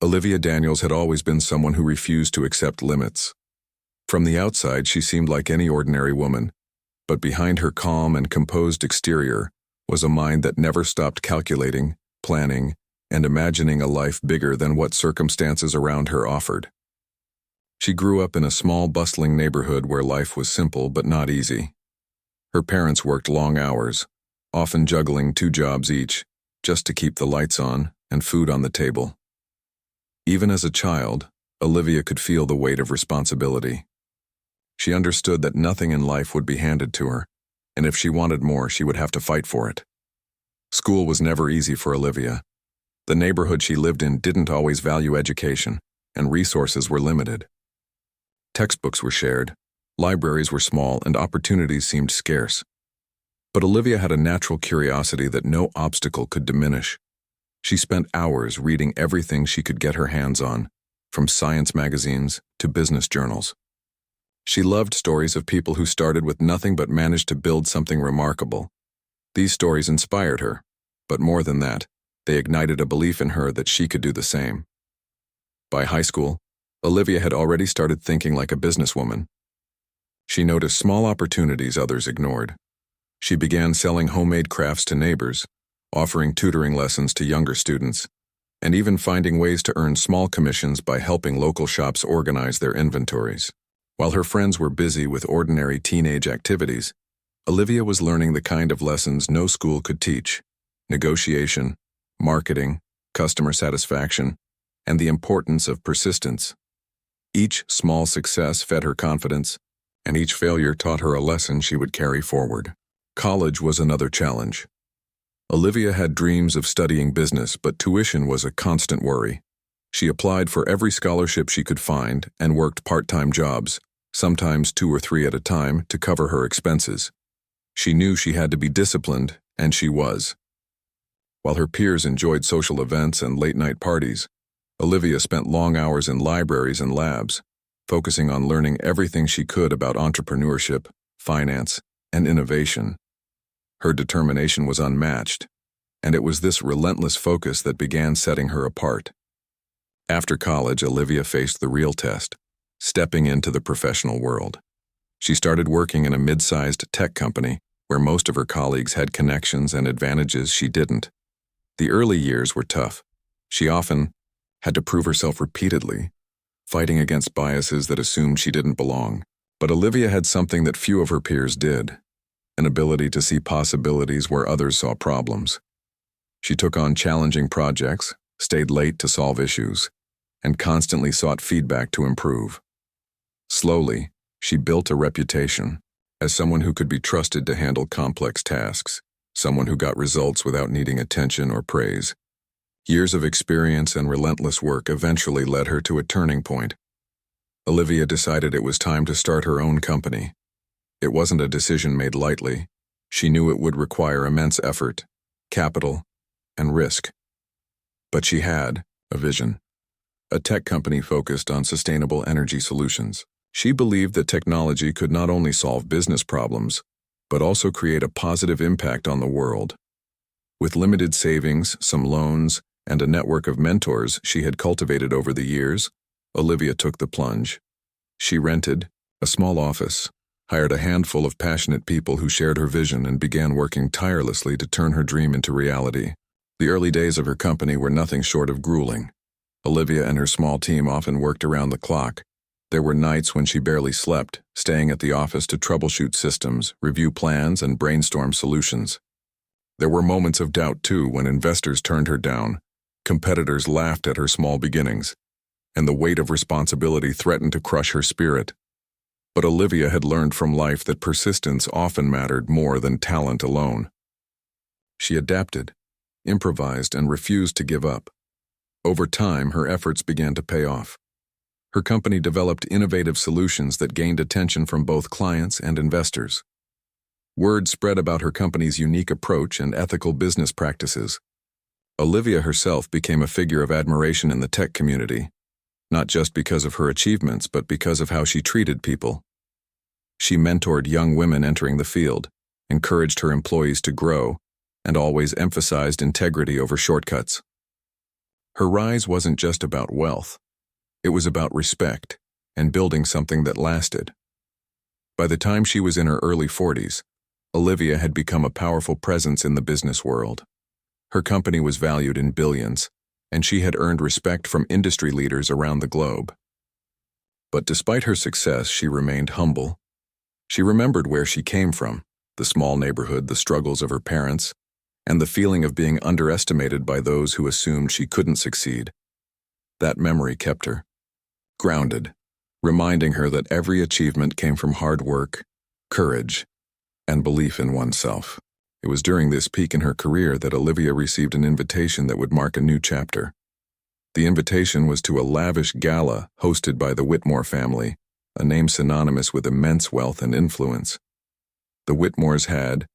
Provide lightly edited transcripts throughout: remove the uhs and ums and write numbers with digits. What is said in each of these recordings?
Olivia Daniels had always been someone who refused to accept limits. From the outside, she seemed like any ordinary woman, but behind her calm and composed exterior was a mind that never stopped calculating, planning, and imagining a life bigger than what circumstances around her offered. She grew up in a small, bustling neighborhood where life was simple but not easy. Her parents worked long hours, often juggling 2 jobs each, just to keep the lights on and food on the table. Even as a child, Olivia could feel the weight of responsibility. She understood that nothing in life would be handed to her, and if she wanted more, she would have to fight for it. School was never easy for Olivia. The neighborhood she lived in didn't always value education, and resources were limited. Textbooks were shared, libraries were small, and opportunities seemed scarce. But Olivia had a natural curiosity that no obstacle could diminish. She spent hours reading everything she could get her hands on, from science magazines to business journals. She loved stories of people who started with nothing but managed to build something remarkable. These stories inspired her, but more than that, they ignited a belief in her that she could do the same. By high school, Olivia had already started thinking like a businesswoman. She noticed small opportunities others ignored. She began selling homemade crafts to neighbors, offering tutoring lessons to younger students, and even finding ways to earn small commissions by helping local shops organize their inventories. While her friends were busy with ordinary teenage activities, Olivia was learning the kind of lessons no school could teach: negotiation, marketing, customer satisfaction, and the importance of persistence. Each small success fed her confidence, and each failure taught her a lesson she would carry forward. College was another challenge. Olivia had dreams of studying business, but tuition was a constant worry. She applied for every scholarship she could find and worked part-time jobs, sometimes 2 or 3 at a time, to cover her expenses. She knew she had to be disciplined, and she was. While her peers enjoyed social events and late-night parties, Olivia spent long hours in libraries and labs, focusing on learning everything she could about entrepreneurship, finance, and innovation. Her determination was unmatched, and it was this relentless focus that began setting her apart. After college, Olivia faced the real test: stepping into the professional world. She started working in a mid-sized tech company where most of her colleagues had connections and advantages she didn't. The early years were tough. She often had to prove herself repeatedly, fighting against biases that assumed she didn't belong. But Olivia had something that few of her peers did: an ability to see possibilities where others saw problems. She took on challenging projects, stayed late to solve issues, and constantly sought feedback to improve. Slowly, she built a reputation as someone who could be trusted to handle complex tasks, someone who got results without needing attention or praise. Years of experience and relentless work eventually led her to a turning point. Olivia decided it was time to start her own company. It wasn't a decision made lightly. She knew it would require immense effort, capital, and risk. But she had a vision: a tech company focused on sustainable energy solutions. She believed that technology could not only solve business problems, but also create a positive impact on the world. With limited savings, some loans, and a network of mentors she had cultivated over the years, Olivia took the plunge. She rented a small office, hired a handful of passionate people who shared her vision, and began working tirelessly to turn her dream into reality. The early days of her company were nothing short of grueling. Olivia and her small team often worked around the clock. There were nights when she barely slept, staying at the office to troubleshoot systems, review plans, and brainstorm solutions. There were moments of doubt, too, when investors turned her down, competitors laughed at her small beginnings, and the weight of responsibility threatened to crush her spirit. But Olivia had learned from life that persistence often mattered more than talent alone. She adapted, improvised, and refused to give up. Over time, her efforts began to pay off. Her company developed innovative solutions that gained attention from both clients and investors. Word spread about her company's unique approach and ethical business practices. Olivia herself became a figure of admiration in the tech community, not just because of her achievements, but because of how she treated people. She mentored young women entering the field, encouraged her employees to grow, and always emphasized integrity over shortcuts. Her rise wasn't just about wealth. It was about respect and building something that lasted. By the time she was in her early 40s, Olivia had become a powerful presence in the business world. Her company was valued in billions, and she had earned respect from industry leaders around the globe. But despite her success, she remained humble. She remembered where she came from, the small neighborhood, the struggles of her parents, and the feeling of being underestimated by those who assumed she couldn't succeed. That memory kept her grounded, reminding her that every achievement came from hard work, courage, and belief in oneself. It was during this peak in her career that Olivia received an invitation that would mark a new chapter. The invitation was to a lavish gala hosted by the Whitmore family, a name synonymous with immense wealth and influence. The Whitmores had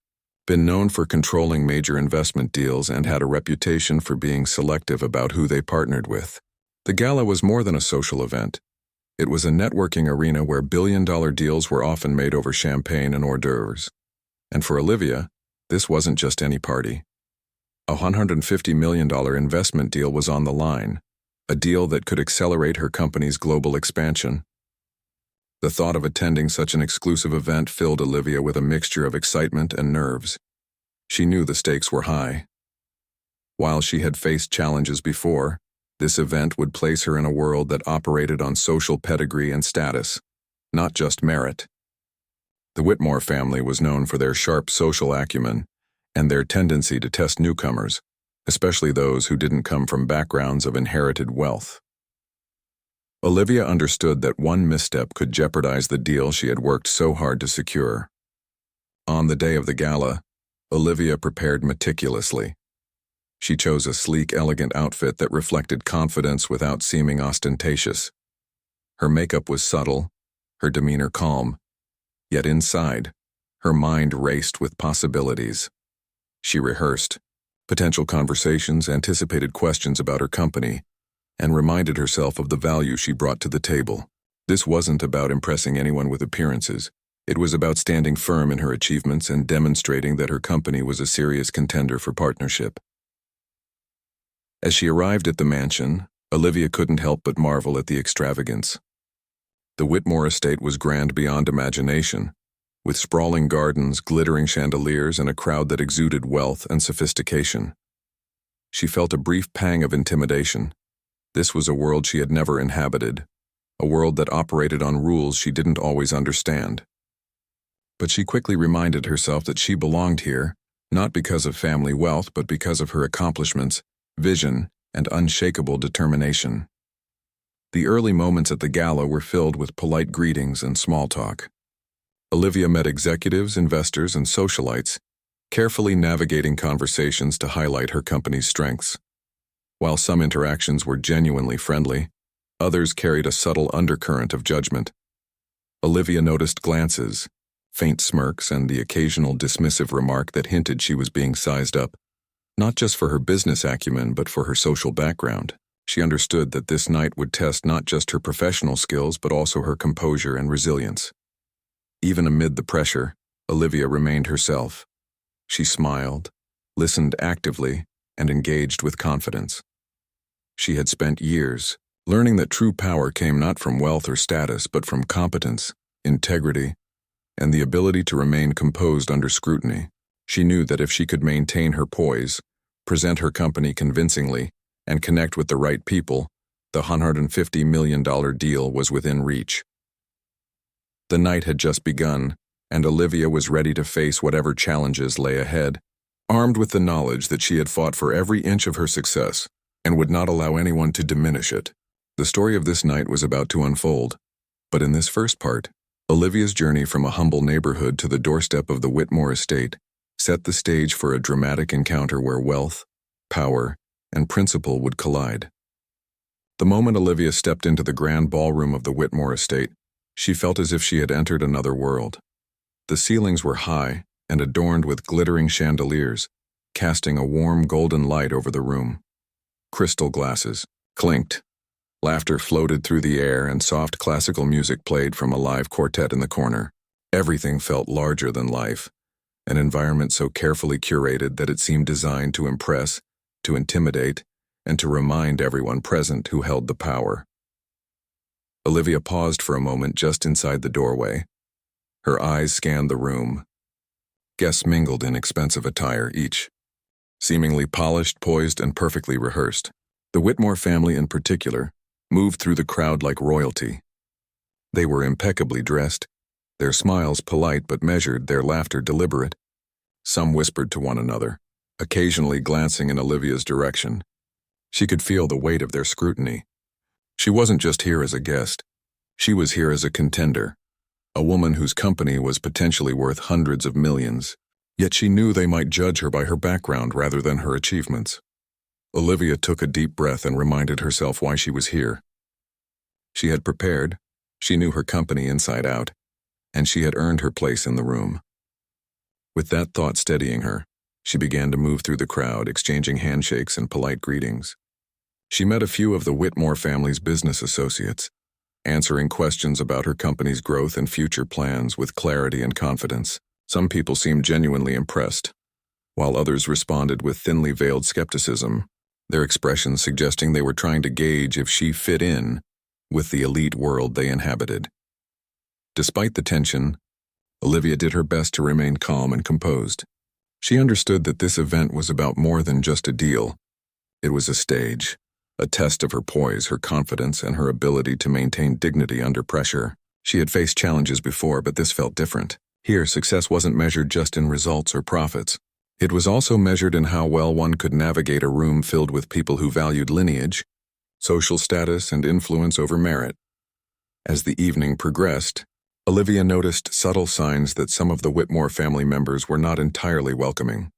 been known for controlling major investment deals and had a reputation for being selective about who they partnered with. The gala was more than a social event. It was a networking arena where billion-dollar deals were often made over champagne and hors d'oeuvres. And for Olivia, this wasn't just any party. A $150 million investment deal was on the line, a deal that could accelerate her company's global expansion. The thought of attending such an exclusive event filled Olivia with a mixture of excitement and nerves. She knew the stakes were high. While she had faced challenges before, this event would place her in a world that operated on social pedigree and status, not just merit. The Whitmore family was known for their sharp social acumen and their tendency to test newcomers, especially those who didn't come from backgrounds of inherited wealth. Olivia understood that one misstep could jeopardize the deal she had worked so hard to secure. On the day of the gala, Olivia prepared meticulously. She chose a sleek, elegant outfit that reflected confidence without seeming ostentatious. Her makeup was subtle, her demeanor calm, yet inside, her mind raced with possibilities. She rehearsed potential conversations, anticipated questions about her company, and reminded herself of the value she brought to the table. This wasn't about impressing anyone with appearances. It was about standing firm in her achievements and demonstrating that her company was a serious contender for partnership. As she arrived at the mansion, Olivia couldn't help but marvel at the extravagance. The Whitmore estate was grand beyond imagination, with sprawling gardens, glittering chandeliers, and a crowd that exuded wealth and sophistication. She felt a brief pang of intimidation. This was a world she had never inhabited, a world that operated on rules she didn't always understand. But she quickly reminded herself that she belonged here, not because of family wealth, but because of her accomplishments, vision, and unshakable determination. The early moments at the gala were filled with polite greetings and small talk. Olivia met executives, investors, and socialites, carefully navigating conversations to highlight her company's strengths. While some interactions were genuinely friendly, others carried a subtle undercurrent of judgment. Olivia noticed glances, faint smirks, and the occasional dismissive remark that hinted she was being sized up, not just for her business acumen but for her social background. She understood that this night would test not just her professional skills but also her composure and resilience. Even amid the pressure, Olivia remained herself. She smiled, listened actively, and engaged with confidence. She had spent years learning that true power came not from wealth or status but from competence, integrity, and the ability to remain composed under scrutiny. She knew that if she could maintain her poise, present her company convincingly, and connect with the right people, the $150 million deal was within reach. The night had just begun, and Olivia was ready to face whatever challenges lay ahead, armed with the knowledge that she had fought for every inch of her success and would not allow anyone to diminish it. The story of this night was about to unfold, but in this first part, Olivia's journey from a humble neighborhood to the doorstep of the Whitmore estate set the stage for a dramatic encounter where wealth, power, and principle would collide. The moment Olivia stepped into the grand ballroom of the Whitmore estate, she felt as if she had entered another world. The ceilings were high and adorned with glittering chandeliers, casting a warm golden light over the room. Crystal glasses clinked, laughter floated through the air, and soft classical music played from a live quartet in the corner. Everything felt larger than life, an environment so carefully curated that it seemed designed to impress, to intimidate, and to remind everyone present who held the power. Olivia paused for a moment just inside the doorway. Her eyes scanned the room. Guests mingled in expensive attire, each seemingly polished, poised, and perfectly rehearsed. The Whitmore family in particular moved through the crowd like royalty. They were impeccably dressed, their smiles polite but measured, their laughter deliberate. Some whispered to one another, occasionally glancing in Olivia's direction. She could feel the weight of their scrutiny. She wasn't just here as a guest. She was here as a contender, a woman whose company was potentially worth hundreds of millions. Yet she knew they might judge her by her background rather than her achievements. Olivia took a deep breath and reminded herself why she was here. She had prepared, she knew her company inside out, and she had earned her place in the room. With that thought steadying her, she began to move through the crowd, exchanging handshakes and polite greetings. She met a few of the Whitmore family's business associates, answering questions about her company's growth and future plans with clarity and confidence. Some people seemed genuinely impressed, while others responded with thinly veiled skepticism, their expressions suggesting they were trying to gauge if she fit in with the elite world they inhabited. Despite the tension, Olivia did her best to remain calm and composed. She understood that this event was about more than just a deal. It was a stage, a test of her poise, her confidence, and her ability to maintain dignity under pressure. She had faced challenges before, but this felt different. Here, success wasn't measured just in results or profits. It was also measured in how well one could navigate a room filled with people who valued lineage, social status, and influence over merit. As the evening progressed, Olivia noticed subtle signs that some of the Whitmore family members were not entirely welcoming.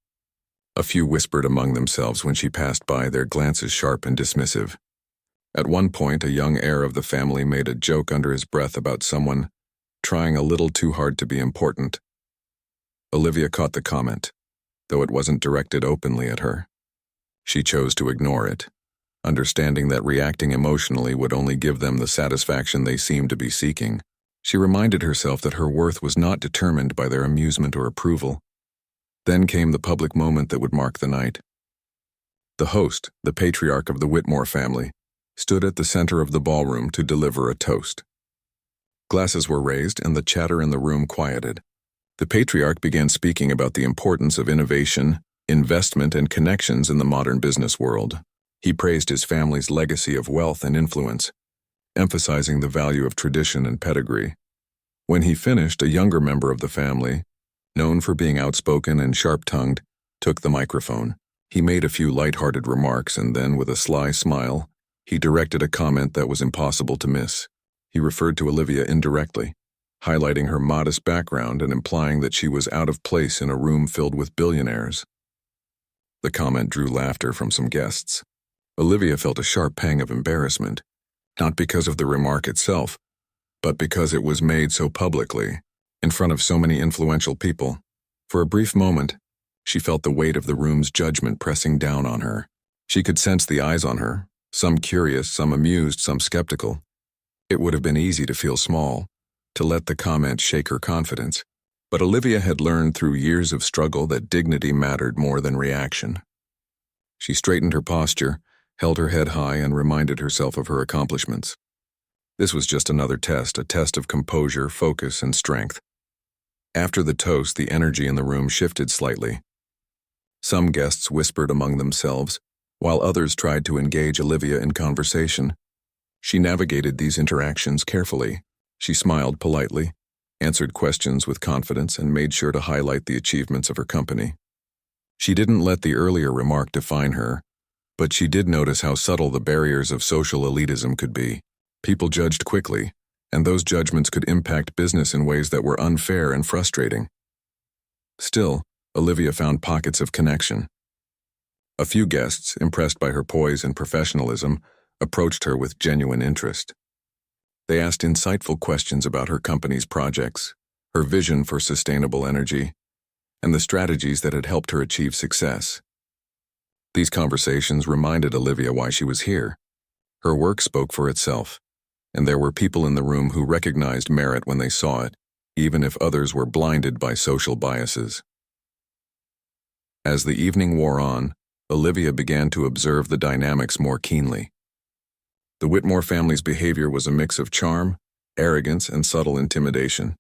A few whispered among themselves when she passed by, their glances sharp and dismissive. At one point, a young heir of the family made a joke under his breath about someone trying a little too hard to be important. Olivia caught the comment, though it wasn't directed openly at her. She chose to ignore it, understanding that reacting emotionally would only give them the satisfaction they seemed to be seeking. She reminded herself that her worth was not determined by their amusement or approval. Then came the public moment that would mark the night. The host, the patriarch of the Whitmore family, stood at the center of the ballroom to deliver a toast. Glasses were raised and the chatter in the room quieted. The patriarch began speaking about the importance of innovation, investment, and connections in the modern business world. He praised his family's legacy of wealth and influence, emphasizing the value of tradition and pedigree. When he finished, a younger member of the family, known for being outspoken and sharp-tongued, took the microphone. He made a few light-hearted remarks and then, with a sly smile, he directed a comment that was impossible to miss. He referred to Olivia indirectly, highlighting her modest background and implying that she was out of place in a room filled with billionaires. The comment drew laughter from some guests. Olivia felt a sharp pang of embarrassment, not because of the remark itself, but because it was made so publicly, in front of so many influential people. For a brief moment, she felt the weight of the room's judgment pressing down on her. She could sense the eyes on her, some curious, some amused, some skeptical. It would have been easy to feel small, to let the comment shake her confidence, but Olivia had learned through years of struggle that dignity mattered more than reaction. She straightened her posture, held her head high, and reminded herself of her accomplishments. This was just another test, a test of composure, focus, and strength. After the toast, the energy in the room shifted slightly. Some guests whispered among themselves, while others tried to engage Olivia in conversation. She navigated these interactions carefully. She smiled politely, answered questions with confidence, and made sure to highlight the achievements of her company. She didn't let the earlier remark define her, but she did notice how subtle the barriers of social elitism could be. People judged quickly, and those judgments could impact business in ways that were unfair and frustrating. Still, Olivia found pockets of connection. A few guests, impressed by her poise and professionalism, approached her with genuine interest. They asked insightful questions about her company's projects, her vision for sustainable energy, and the strategies that had helped her achieve success. These conversations reminded Olivia why she was here. Her work spoke for itself, and there were people in the room who recognized merit when they saw it, even if others were blinded by social biases. As the evening wore on, Olivia began to observe the dynamics more keenly. The Whitmore family's behavior was a mix of charm, arrogance, and subtle intimidation.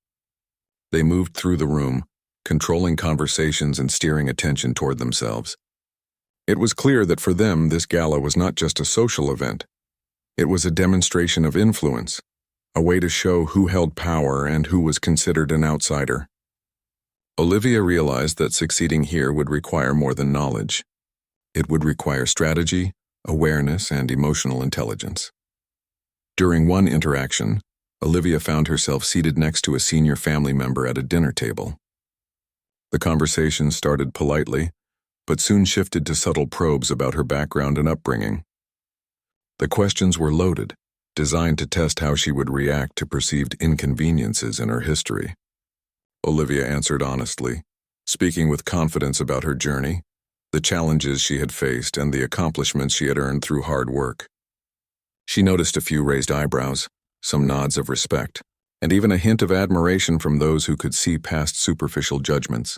They moved through the room, controlling conversations and steering attention toward themselves. It was clear that for them, this gala was not just a social event. It was a demonstration of influence, a way to show who held power and who was considered an outsider. Olivia realized that succeeding here would require more than knowledge. It would require strategy, awareness, and emotional intelligence. During one interaction, Olivia found herself seated next to a senior family member at a dinner table. The conversation started politely, but soon shifted to subtle probes about her background and upbringing. The questions were loaded, designed to test how she would react to perceived inconveniences in her history. Olivia answered honestly, speaking with confidence about her journey, the challenges she had faced, and the accomplishments she had earned through hard work. She noticed a few raised eyebrows, some nods of respect, and even a hint of admiration from those who could see past superficial judgments.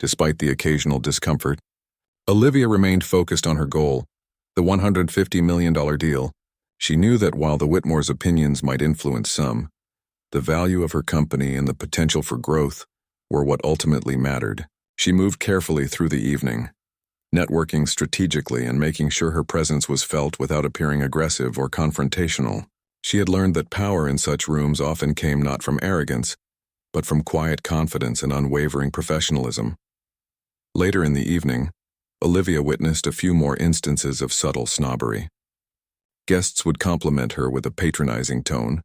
Despite the occasional discomfort, Olivia remained focused on her goal, the $150 million deal. She knew that while the Whitmore's opinions might influence some, the value of her company and the potential for growth were what ultimately mattered. She moved carefully through the evening, networking strategically and making sure her presence was felt without appearing aggressive or confrontational. She had learned that power in such rooms often came not from arrogance, but from quiet confidence and unwavering professionalism. Later in the evening, Olivia witnessed a few more instances of subtle snobbery. Guests would compliment her with a patronizing tone,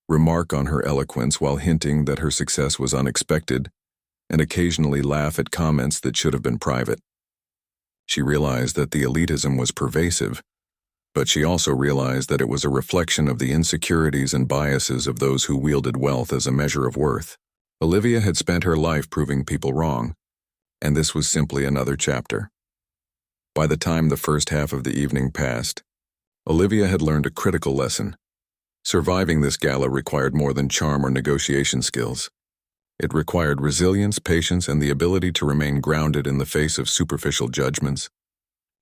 remark on her eloquence while hinting that her success was unexpected, and occasionally laugh at comments that should have been private. She realized that the elitism was pervasive, but she also realized that it was a reflection of the insecurities and biases of those who wielded wealth as a measure of worth. Olivia had spent her life proving people wrong, and this was simply another chapter. By the time the first half of the evening passed, Olivia had learned a critical lesson. Surviving this gala required more than charm or negotiation skills. It required resilience, patience, and the ability to remain grounded in the face of superficial judgments.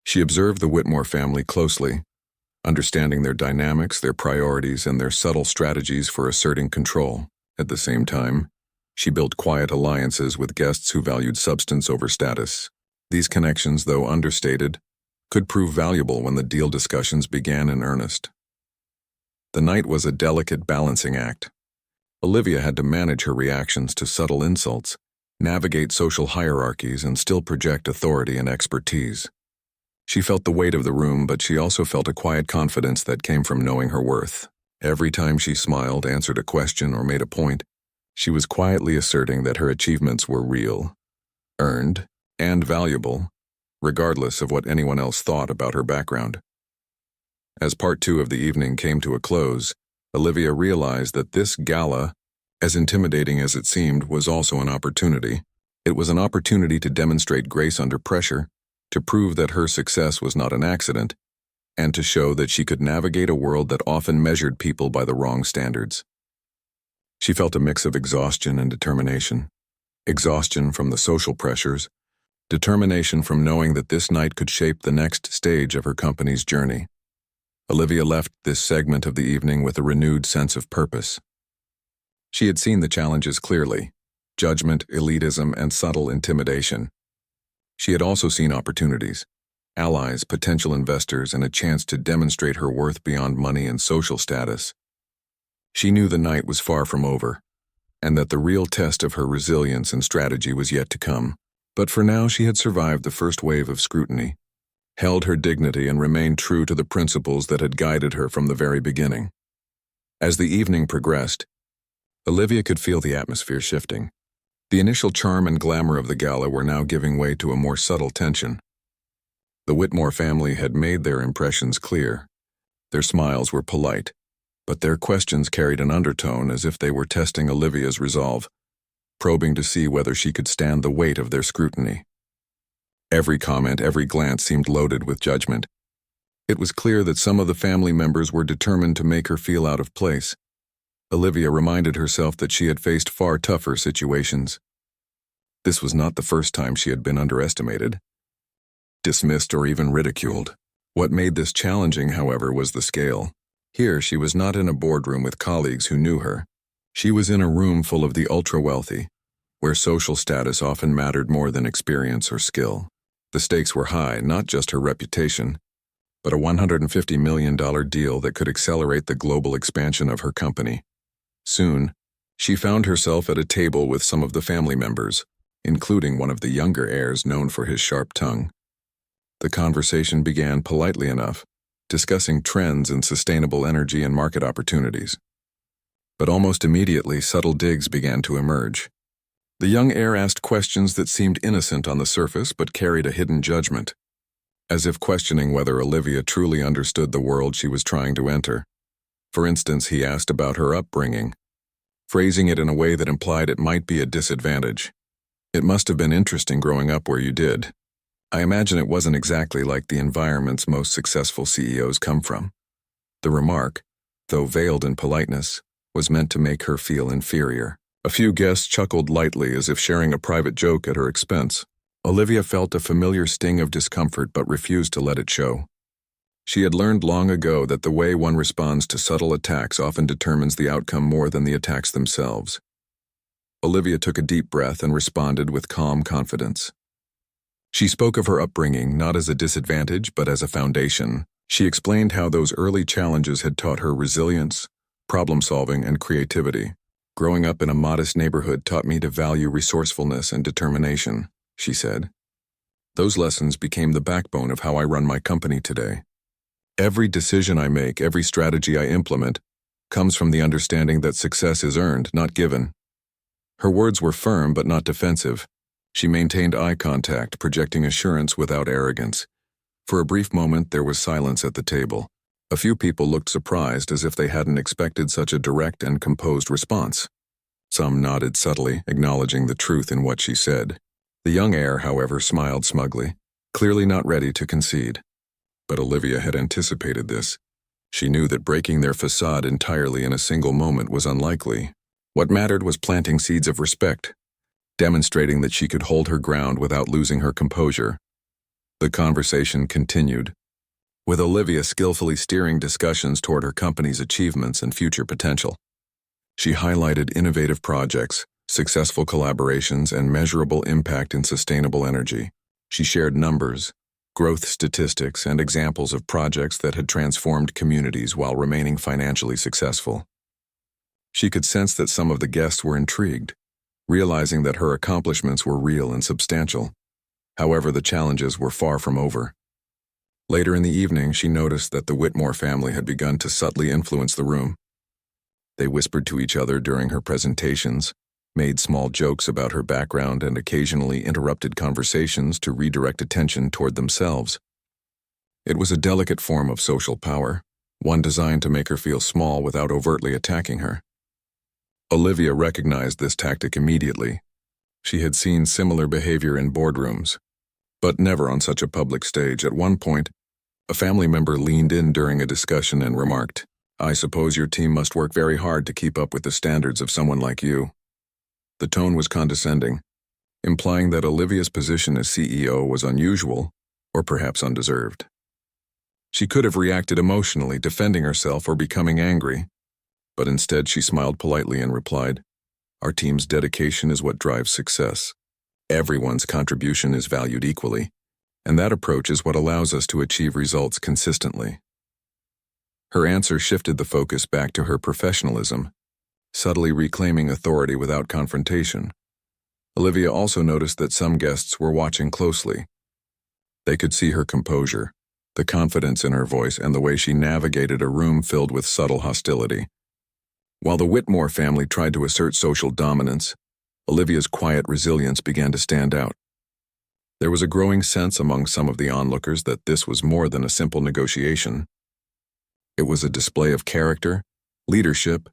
She observed the Whitmore family closely, understanding their dynamics, their priorities, and their subtle strategies for asserting control. At the same time, she built quiet alliances with guests who valued substance over status. These connections, though understated, could prove valuable when the deal discussions began in earnest. The night was a delicate balancing act. Olivia had to manage her reactions to subtle insults, navigate social hierarchies, and still project authority and expertise. She felt the weight of the room, but she also felt a quiet confidence that came from knowing her worth. Every time she smiled, answered a question, or made a point, she was quietly asserting that her achievements were real, earned, and valuable, regardless of what anyone else thought about her background. As part 2 of the evening came to a close, Olivia realized that this gala, as intimidating as it seemed, was also an opportunity. It was an opportunity to demonstrate grace under pressure, to prove that her success was not an accident, and to show that she could navigate a world that often measured people by the wrong standards. She felt a mix of exhaustion and determination. Exhaustion from the social pressures, determination from knowing that this night could shape the next stage of her company's journey. Olivia left this segment of the evening with a renewed sense of purpose. She had seen the challenges clearly: judgment, elitism, and subtle intimidation. She had also seen opportunities, allies, potential investors, and a chance to demonstrate her worth beyond money and social status. She knew the night was far from over, and that the real test of her resilience and strategy was yet to come. But for now, she had survived the first wave of scrutiny, held her dignity, and remained true to the principles that had guided her from the very beginning. As the evening progressed, Olivia could feel the atmosphere shifting. The initial charm and glamour of the gala were now giving way to a more subtle tension. The Whitmore family had made their impressions clear. Their smiles were polite, but their questions carried an undertone, as if they were testing Olivia's resolve, probing to see whether she could stand the weight of their scrutiny. Every comment, every glance seemed loaded with judgment. It was clear that some of the family members were determined to make her feel out of place. Olivia reminded herself that she had faced far tougher situations. This was not the first time she had been underestimated. dismissed, or even ridiculed. What made this challenging, however, was the scale. Here, she was not in a boardroom with colleagues who knew her. She was in a room full of the ultra-wealthy, where social status often mattered more than experience or skill. The stakes were high, not just her reputation, but a $150 million deal that could accelerate the global expansion of her company. Soon, she found herself at a table with some of the family members, including one of the younger heirs known for his sharp tongue. The conversation began politely enough, discussing trends in sustainable energy and market opportunities. But almost immediately, subtle digs began to emerge. The young heir asked questions that seemed innocent on the surface but carried a hidden judgment, as if questioning whether Olivia truly understood the world she was trying to enter. For instance, he asked about her upbringing, phrasing it in a way that implied it might be a disadvantage. "It must have been interesting growing up where you did. I imagine it wasn't exactly like the environments most successful CEOs come from." The remark, though veiled in politeness, was meant to make her feel inferior. A few guests chuckled lightly as if sharing a private joke at her expense. Olivia felt a familiar sting of discomfort but refused to let it show. She had learned long ago that the way one responds to subtle attacks often determines the outcome more than the attacks themselves. Olivia took a deep breath and responded with calm confidence. She spoke of her upbringing not as a disadvantage but as a foundation. She explained how those early challenges had taught her resilience, problem-solving, and creativity. "Growing up in a modest neighborhood taught me to value resourcefulness and determination," she said. "Those lessons became the backbone of how I run my company today. Every decision I make, every strategy I implement, comes from the understanding that success is earned, not given." Her words were firm but not defensive. She maintained eye contact, projecting assurance without arrogance. For a brief moment, there was silence at the table. A few people looked surprised, as if they hadn't expected such a direct and composed response. Some nodded subtly, acknowledging the truth in what she said. The young heir, however, smiled smugly, clearly not ready to concede. But Olivia had anticipated this. She knew that breaking their facade entirely in a single moment was unlikely. What mattered was planting seeds of respect, demonstrating that she could hold her ground without losing her composure. The conversation continued, with Olivia skillfully steering discussions toward her company's achievements and future potential. She highlighted innovative projects, successful collaborations, and measurable impact in sustainable energy. She shared numbers, growth statistics, and examples of projects that had transformed communities while remaining financially successful. She could sense that some of the guests were intrigued, realizing that her accomplishments were real and substantial. However, the challenges were far from over. Later in the evening, she noticed that the Whitmore family had begun to subtly influence the room. They whispered to each other during her presentations, made small jokes about her background, and occasionally interrupted conversations to redirect attention toward themselves. It was a delicate form of social power, one designed to make her feel small without overtly attacking her. Olivia recognized this tactic immediately. She had seen similar behavior in boardrooms, but never on such a public stage. At one point, a family member leaned in during a discussion and remarked, "I suppose your team must work very hard to keep up with the standards of someone like you." The tone was condescending, implying that Olivia's position as CEO was unusual or perhaps undeserved. She could have reacted emotionally, defending herself or becoming angry, but instead she smiled politely and replied, "Our team's dedication is what drives success. Everyone's contribution is valued equally, and that approach is what allows us to achieve results consistently." Her answer shifted the focus back to her professionalism, subtly reclaiming authority without confrontation. Olivia also noticed that some guests were watching closely. They could see her composure, the confidence in her voice, and the way she navigated a room filled with subtle hostility. While the Whitmore family tried to assert social dominance, Olivia's quiet resilience began to stand out. There was a growing sense among some of the onlookers that this was more than a simple negotiation. It was a display of character, leadership,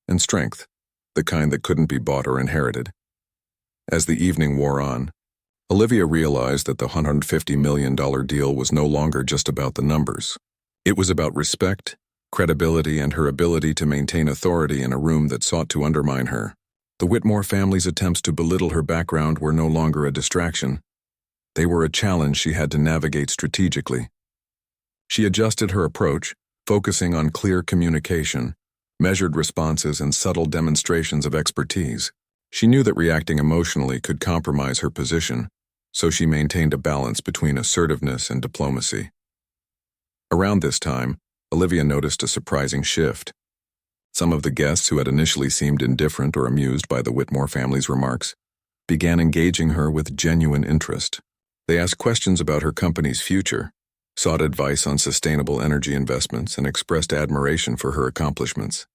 and strength, the kind that couldn't be bought or inherited. As the evening wore on, Olivia realized that the $150 million deal was no longer just about the numbers. It was about respect, credibility, and her ability to maintain authority in a room that sought to undermine her. The Whitmore family's attempts to belittle her background were no longer a distraction. They were a challenge she had to navigate strategically. She adjusted her approach, focusing on clear communication, measured responses, and subtle demonstrations of expertise. She knew that reacting emotionally could compromise her position, so she maintained a balance between assertiveness and diplomacy. Around this time, Olivia noticed a surprising shift. Some of the guests who had initially seemed indifferent or amused by the Whitmore family's remarks began engaging her with genuine interest. They asked questions about her company's future, sought advice on sustainable energy investments, and expressed admiration for her accomplishments.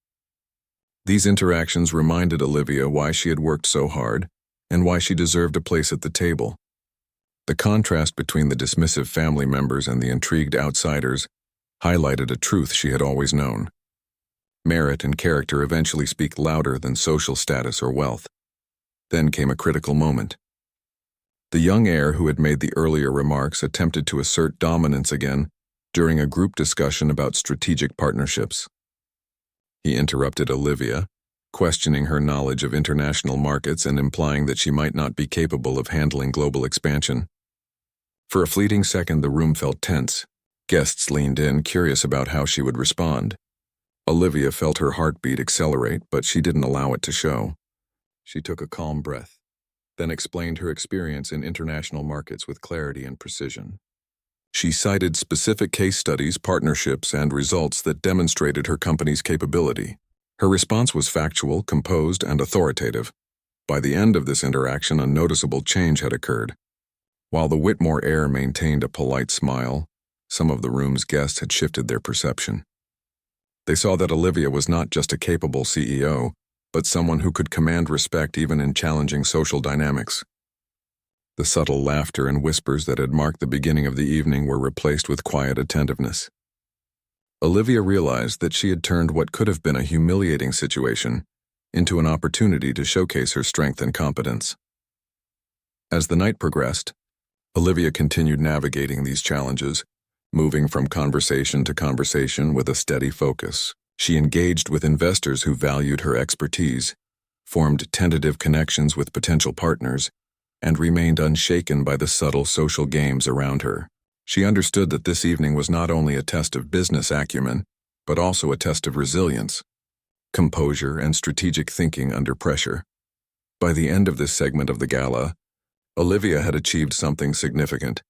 These interactions reminded Olivia why she had worked so hard and why she deserved a place at the table. The contrast between the dismissive family members and the intrigued outsiders highlighted a truth she had always known. Merit and character eventually speak louder than social status or wealth. Then came a critical moment. The young heir who had made the earlier remarks attempted to assert dominance again during a group discussion about strategic partnerships. He interrupted Olivia, questioning her knowledge of international markets and implying that she might not be capable of handling global expansion. For a fleeting second, the room felt tense. Guests leaned in, curious about how she would respond. Olivia felt her heartbeat accelerate, but she didn't allow it to show. She took a calm breath, then explained her experience in international markets with clarity and precision. She cited specific case studies, partnerships, and results that demonstrated her company's capability. Her response was factual, composed, and authoritative. By the end of this interaction, a noticeable change had occurred. While the Whitmore heir maintained a polite smile, some of the room's guests had shifted their perception. They saw that Olivia was not just a capable CEO, but someone who could command respect even in challenging social dynamics. The subtle laughter and whispers that had marked the beginning of the evening were replaced with quiet attentiveness. Olivia realized that she had turned what could have been a humiliating situation into an opportunity to showcase her strength and competence. As the night progressed, Olivia continued navigating these challenges, moving from conversation to conversation with a steady focus. She engaged with investors who valued her expertise, formed tentative connections with potential partners, and remained unshaken by the subtle social games around her. She understood that this evening was not only a test of business acumen, but also a test of resilience, composure, and strategic thinking under pressure. By the end of this segment of the gala, Olivia had achieved something significant.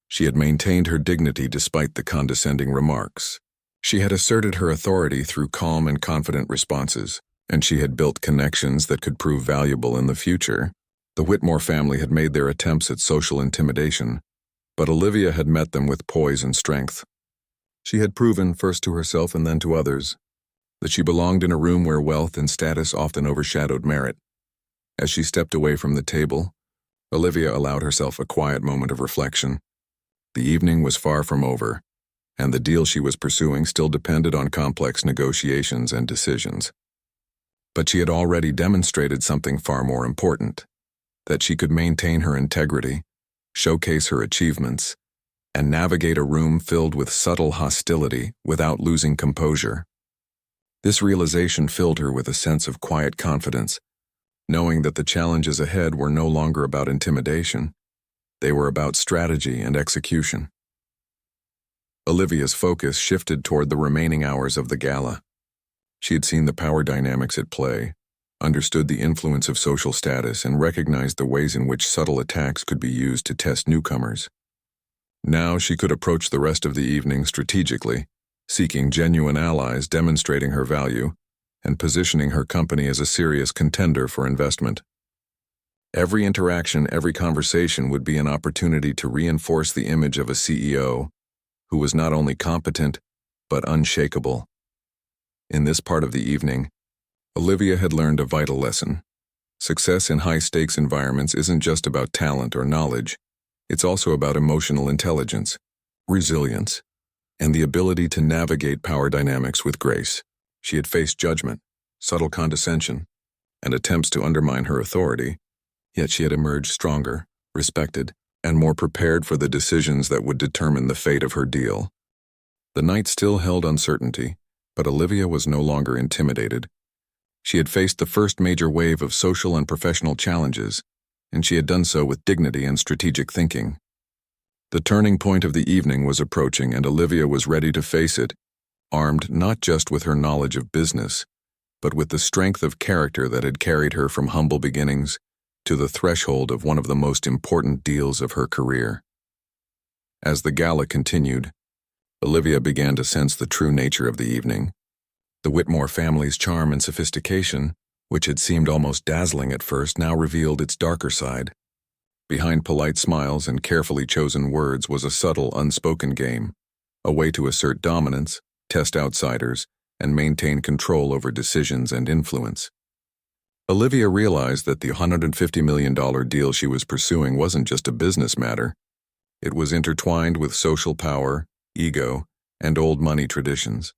She had maintained her dignity despite the condescending remarks. She had asserted her authority through calm and confident responses, and she had built connections that could prove valuable in the future. The Whitmore family had made their attempts at social intimidation, but Olivia had met them with poise and strength. She had proven, first to herself and then to others, that she belonged in a room where wealth and status often overshadowed merit. As she stepped away from the table, Olivia allowed herself a quiet moment of reflection. The evening was far from over, and the deal she was pursuing still depended on complex negotiations and decisions. But she had already demonstrated something far more important, that she could maintain her integrity, showcase her achievements, and navigate a room filled with subtle hostility without losing composure. This realization filled her with a sense of quiet confidence, knowing that the challenges ahead were no longer about intimidation. They were about strategy and execution. Olivia's focus shifted toward the remaining hours of the gala. She had seen the power dynamics at play, understood the influence of social status, and recognized the ways in which subtle attacks could be used to test newcomers. Now she could approach the rest of the evening strategically, seeking genuine allies, demonstrating her value, and positioning her company as a serious contender for investment. Every interaction, every conversation would be an opportunity to reinforce the image of a CEO who was not only competent, but unshakable. In this part of the evening, Olivia had learned a vital lesson. Success in high-stakes environments isn't just about talent or knowledge. It's also about emotional intelligence, resilience, and the ability to navigate power dynamics with grace. She had faced judgment, subtle condescension, and attempts to undermine her authority, yet she had emerged stronger, respected, and more prepared for the decisions that would determine the fate of her deal. The night still held uncertainty, but Olivia was no longer intimidated. She had faced the first major wave of social and professional challenges, and she had done so with dignity and strategic thinking. The turning point of the evening was approaching, and Olivia was ready to face it, armed not just with her knowledge of business, but with the strength of character that had carried her from humble beginnings to the threshold of one of the most important deals of her career. As the gala continued, Olivia began to sense the true nature of the evening. The Whitmore family's charm and sophistication, which had seemed almost dazzling at first, now revealed its darker side. Behind polite smiles and carefully chosen words was a subtle, unspoken game, a way to assert dominance, test outsiders, and maintain control over decisions and influence. Olivia realized that the $150 million deal she was pursuing wasn't just a business matter. It was intertwined with social power, ego, and old money traditions.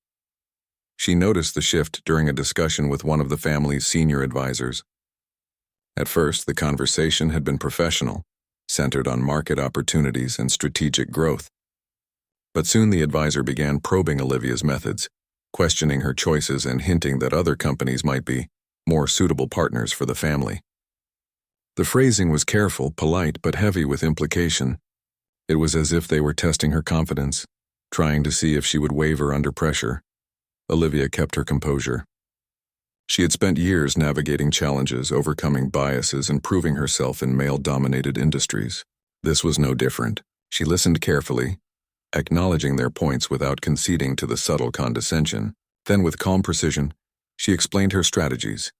She noticed the shift during a discussion with one of the family's senior advisors. At first, the conversation had been professional, centered on market opportunities and strategic growth. But soon the advisor began probing Olivia's methods, questioning her choices and hinting that other companies might be more suitable partners for the family. The phrasing was careful, polite, but heavy with implication. It was as if they were testing her confidence, trying to see if she would waver under pressure. Olivia kept her composure. She had spent years navigating challenges, overcoming biases, and proving herself in male-dominated industries. This was no different. She listened carefully, acknowledging their points without conceding to the subtle condescension. Then, with calm precision, she explained her strategies,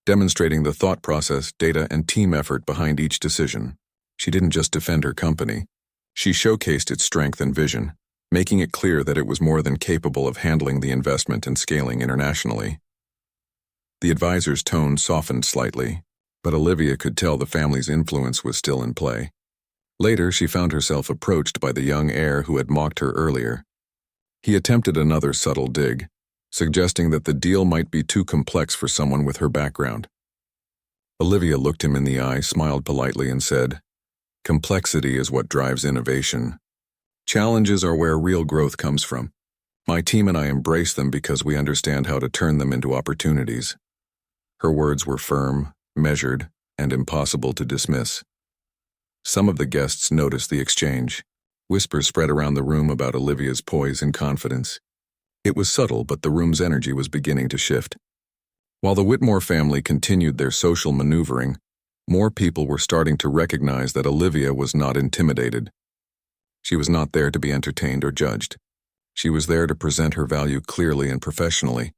demonstrating the thought process, data, and team effort behind each decision. She didn't just defend her company. She showcased its strength and vision, making it clear that it was more than capable of handling the investment and scaling internationally. The advisor's tone softened slightly, but Olivia could tell the family's influence was still in play. Later, she found herself approached by the young heir who had mocked her earlier. He attempted another subtle dig, suggesting that the deal might be too complex for someone with her background. Olivia looked him in the eye, smiled politely, and said, "Complexity is what drives innovation. Challenges are where real growth comes from. My team and I embrace them because we understand how to turn them into opportunities." Her words were firm, measured, and impossible to dismiss. Some of the guests noticed the exchange. Whispers spread around the room about Olivia's poise and confidence. It was subtle, but the room's energy was beginning to shift. While the Whitmore family continued their social maneuvering, more people were starting to recognize that Olivia was not intimidated. She was not there to be entertained or judged. She was there to present her value clearly and professionally.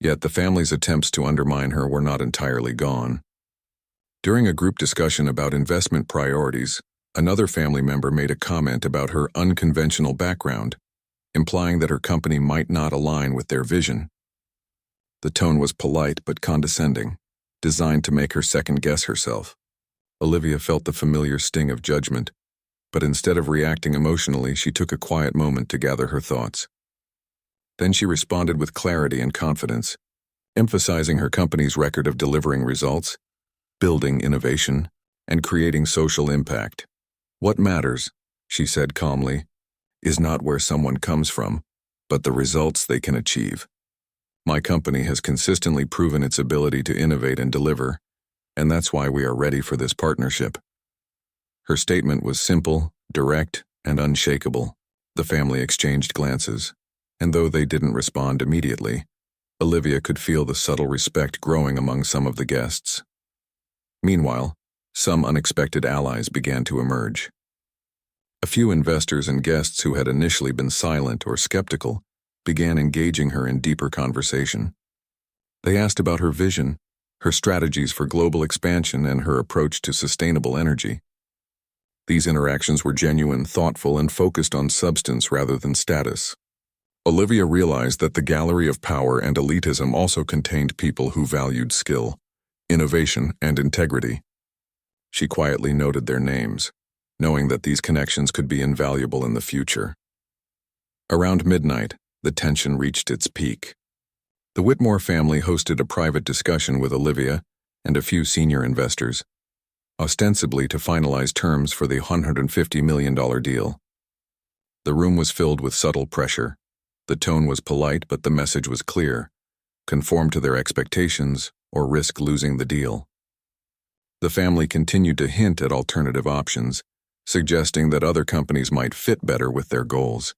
Yet the family's attempts to undermine her were not entirely gone. During a group discussion about investment priorities, another family member made a comment about her unconventional background, implying that her company might not align with their vision. The tone was polite but condescending, designed to make her second-guess herself. Olivia felt the familiar sting of judgment, but instead of reacting emotionally, she took a quiet moment to gather her thoughts. Then she responded with clarity and confidence, emphasizing her company's record of delivering results, building innovation, and creating social impact. "What matters," she said calmly, "is not where someone comes from, but the results they can achieve. My company has consistently proven its ability to innovate and deliver, and that's why we are ready for this partnership." Her statement was simple, direct, and unshakable. The family exchanged glances, and though they didn't respond immediately, Olivia could feel the subtle respect growing among some of the guests. Meanwhile, some unexpected allies began to emerge. A few investors and guests who had initially been silent or skeptical began engaging her in deeper conversation. They asked about her vision, her strategies for global expansion, and her approach to sustainable energy. These interactions were genuine, thoughtful, and focused on substance rather than status. Olivia realized that the gallery of power and elitism also contained people who valued skill, innovation, and integrity. She quietly noted their names, knowing that these connections could be invaluable in the future. Around midnight, the tension reached its peak. The Whitmore family hosted a private discussion with Olivia and a few senior investors, ostensibly to finalize terms for the $150 million deal. The room was filled with subtle pressure. The tone was polite, but the message was clear: conform to their expectations or risk losing the deal. The family continued to hint at alternative options, suggesting that other companies might fit better with their goals.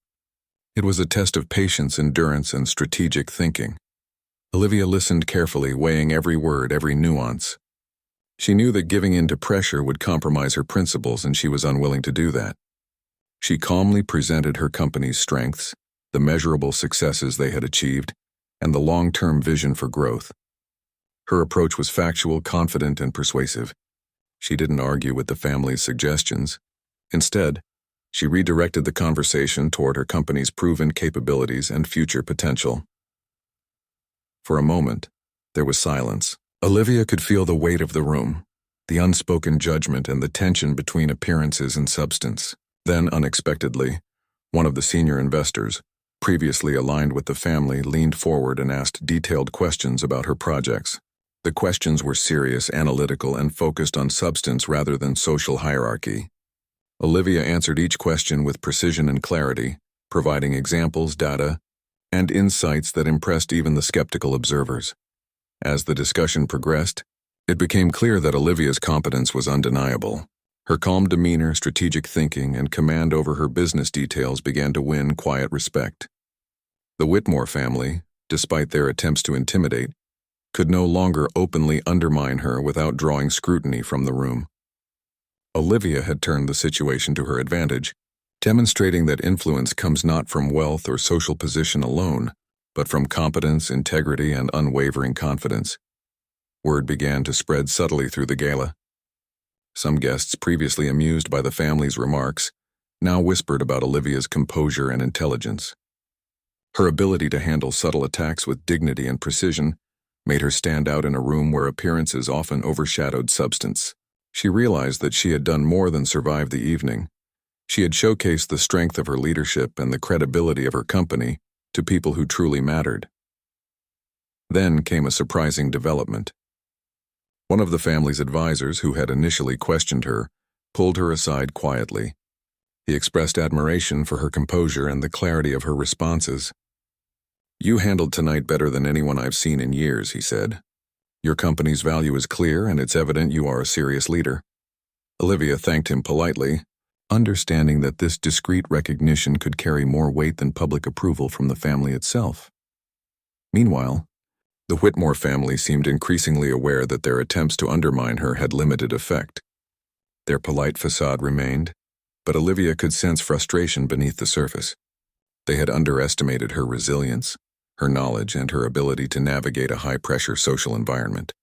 It was a test of patience, endurance, and strategic thinking. Olivia listened carefully, weighing every word, every nuance. She knew that giving in to pressure would compromise her principles, and she was unwilling to do that. She calmly presented her company's strengths, the measurable successes they had achieved, and the long-term vision for growth. Her approach was factual, confident, and persuasive. She didn't argue with the family's suggestions. Instead, she redirected the conversation toward her company's proven capabilities and future potential. For a moment, there was silence. Olivia could feel the weight of the room, the unspoken judgment and the tension between appearances and substance. Then, unexpectedly, one of the senior investors, previously aligned with the family, leaned forward and asked detailed questions about her projects. The questions were serious, analytical, and focused on substance rather than social hierarchy. Olivia answered each question with precision and clarity, providing examples, data, and insights that impressed even the skeptical observers. As the discussion progressed, it became clear that Olivia's competence was undeniable. Her calm demeanor, strategic thinking, and command over her business details began to win quiet respect. The Whitmore family, despite their attempts to intimidate, could no longer openly undermine her without drawing scrutiny from the room. Olivia had turned the situation to her advantage, demonstrating that influence comes not from wealth or social position alone, but from competence, integrity, and unwavering confidence. Word began to spread subtly through the gala. Some guests, previously amused by the family's remarks, now whispered about Olivia's composure and intelligence. Her ability to handle subtle attacks with dignity and precision made her stand out in a room where appearances often overshadowed substance. She realized that she had done more than survive the evening. She had showcased the strength of her leadership and the credibility of her company to people who truly mattered. Then came a surprising development. One of the family's advisors, who had initially questioned her, pulled her aside quietly. He expressed admiration for her composure and the clarity of her responses. "You handled tonight better than anyone I've seen in years," he said. "Your company's value is clear, and it's evident you are a serious leader." Olivia thanked him politely, understanding that this discreet recognition could carry more weight than public approval from the family itself. Meanwhile, the Whitmore family seemed increasingly aware that their attempts to undermine her had limited effect. Their polite facade remained, but Olivia could sense frustration beneath the surface. They had underestimated her resilience, her knowledge, and her ability to navigate a high-pressure social environment.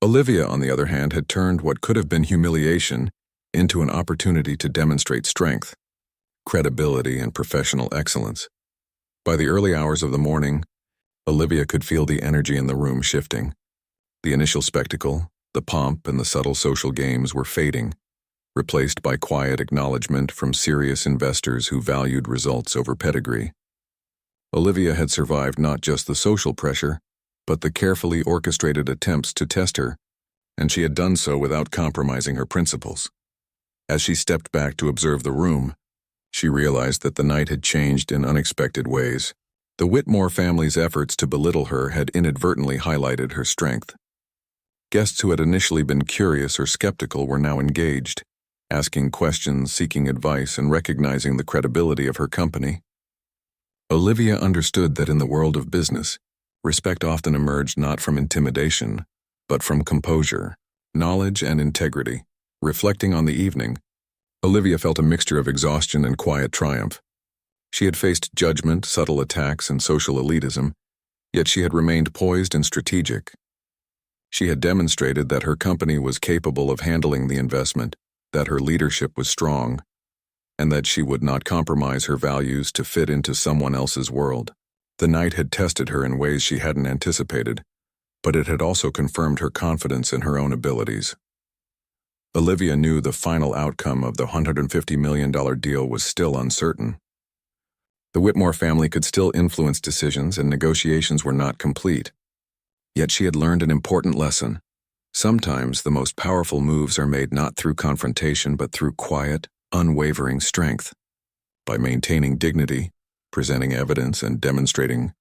Olivia, on the other hand, had turned what could have been humiliation into an opportunity to demonstrate strength, credibility, and professional excellence. By the early hours of the morning, Olivia could feel the energy in the room shifting. The initial spectacle, the pomp, and the subtle social games were fading, replaced by quiet acknowledgement from serious investors who valued results over pedigree. Olivia had survived not just the social pressure, but the carefully orchestrated attempts to test her, and she had done so without compromising her principles. As she stepped back to observe the room, she realized that the night had changed in unexpected ways. The Whitmore family's efforts to belittle her had inadvertently highlighted her strength. Guests who had initially been curious or skeptical were now engaged, asking questions, seeking advice, and recognizing the credibility of her company. Olivia understood that in the world of business, respect often emerged not from intimidation, but from composure, knowledge, and integrity. Reflecting on the evening, Olivia felt a mixture of exhaustion and quiet triumph. She had faced judgment, subtle attacks, and social elitism, yet she had remained poised and strategic. She had demonstrated that her company was capable of handling the investment, that her leadership was strong, and that she would not compromise her values to fit into someone else's world. The night had tested her in ways she hadn't anticipated, but it had also confirmed her confidence in her own abilities. Olivia knew the final outcome of the $150 million deal was still uncertain. The Whitmore family could still influence decisions, and negotiations were not complete. Yet she had learned an important lesson. Sometimes the most powerful moves are made not through confrontation but through quiet, unwavering strength. By maintaining dignity, presenting evidence, and demonstrating